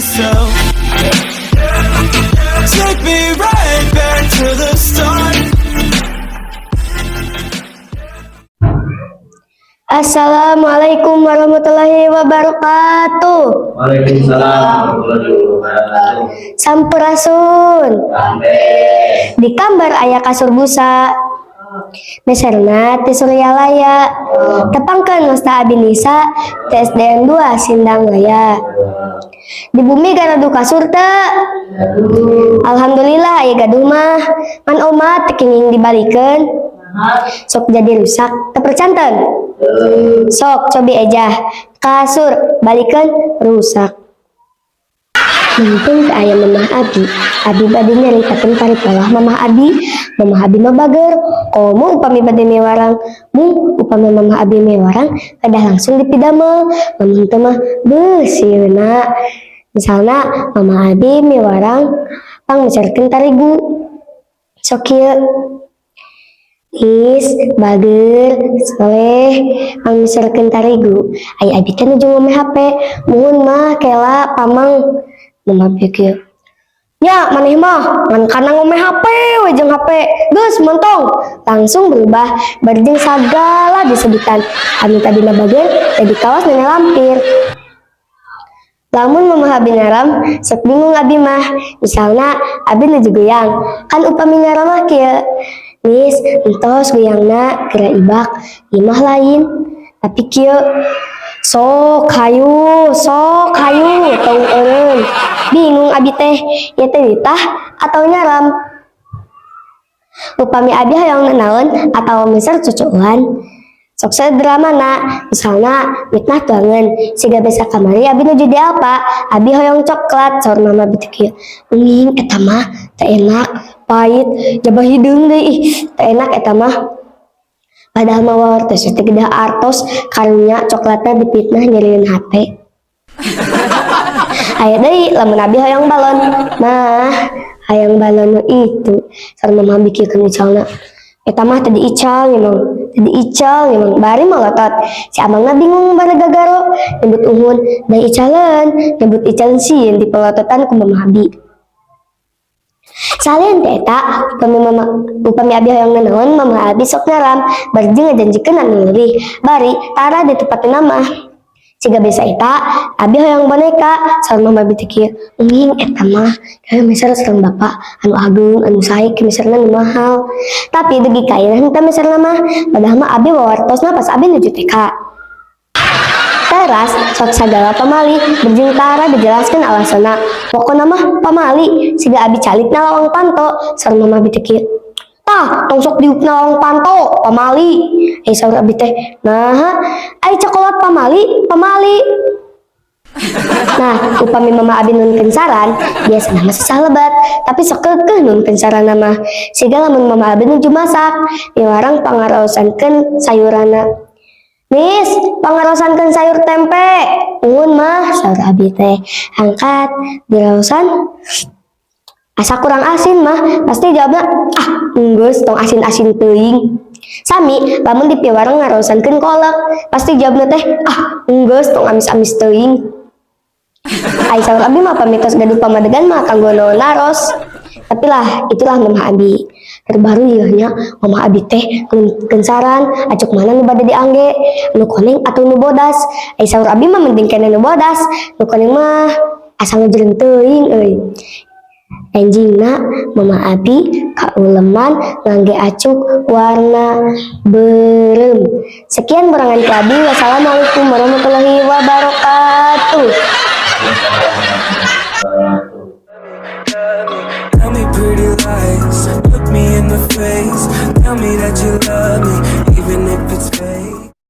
myself. Take me right back to the start. Assalamualaikum warahmatullahi wabarakatuh. Waalaikumsalam warahmatullahi wabarakatuh. Sampurasun. Di kamar ayah kasur busa. Meserna ti Suryalaya. Tepangkeun Wasta Abinisa TSDN 2 Sindang Laya. Di bumi garadu kasur teu. Alhamdulillah aya gaduh mah. Man oma teu kenging dibalikeun. Sok jadi rusak teu percanten. Sok cobi aja kasur balikeun rusak. Mungkin ke ayah mamah Abi bade nyaritakeun paripolah mamah Abi mah bager. Komo upami bade mewarang, upami mamah Abi mewarang kadah langsung dipidamel. Lamun teu mah beusieuna. Misalna mamah Abi mewarang pang meserkeun tarigu. Sok kieu. Is bager soleh ang misalkeun tarigu aya abi teh nuju ngomeh HP muhun mah kela pamang mama pikir nya maneh mah ngan kana ngomeh HP we jeung HP geus montong langsung berubah barjing sagala disebutan anu tadina bager jadi kawas nenek lampir. Lamun mamah abi ngaram sok bingung abi mah misalna abi nuju goyang kan upami ngaram mah kieu Nis, entos goyangna kira ibak, imah lain. Tapi kieu sok hayu, tong eureun. Bingung abi teh, ieu teh ditah atau nyaram. Upami abi hoyong naon atawa miser cucuan. Sok sadramana, misalna mitnah tuangan, siga besa kamari abi nuju di apa? Abi hoyong coklat, saur mama bi teh kieu. Uning eta mah teu enak. Pahit, jabah hideung deui teu enak eta mah. Padahal mah war teh teh gedah artos karunya coklatna dipitnah nyerieun hate. Aya deui lamun abi hoyong balon. Mah, hayang balon itu sareng mama bikirkeun icalna. Eta mah tadi ical emang bari malotot. Si amangna bingung bari gagaro, nyebut uhun, da icaleun sieun di pelototan ku mama abi. Salin teh eta upami abi hoyong nanaon mama abi sok ngaram barjing ngajanjikeun anu leuwih bari tara di tempat nama siga besa eta abi hoyong boneka saur mama abi teh kieu uning eta mah kayak misalnya sareng bapak anu agung anu sae misalnya anu mahal tapi dugi kaina henteu misalnya mah padahal mah abi wawartosna pas abi nuju TK. Teras sok sagala pamali berjing tara dijelaskeun alasana pokona mah pamali siga abi calikna lawang panto sareng mama abi teh kieu tah tong sok diupna lawang panto pamali saur abi teh nah ai cokolot pamali nah upami mama abi nunkeun saran biasana mah susah lebat tapi sok keukeuh nunkeun saran mah siga lamun mama abi nuju masak dilarang pangaraosankeun sayurana. Nis, pangaraosankeun sayur tempe. Nuhun mah, saur abi teh. Angkat diraosan. Asa kurang asin mah, pasti jawabna, geus tong asin-asin teuing. Sami, lamun di piwareng ngaraosankeun kolak, pasti jawabna teh, geus tong amis-amis teuing. Ai saur abi mah pamitos gaduh pamadegan mah kanggo naon naros. Tapi lah, itulah mamah abi. Terbaru ieunya mamah abi teh nunkeun saran acuk mana nu bade diangge, nu koneng atuh nu bodas. Ai saur abi mah mending keneh nu bodas, nu koneng mah asa ngejreung teuing euy. Enjingna mamah abi kauleman ngangge acuk warna beureum. Sekian berangan ku abi. Wassalamualaikum warahmatullahi wabarakatuh. Tell me pretty lies, look me in the face. Tell me that you love me, even if it's fake.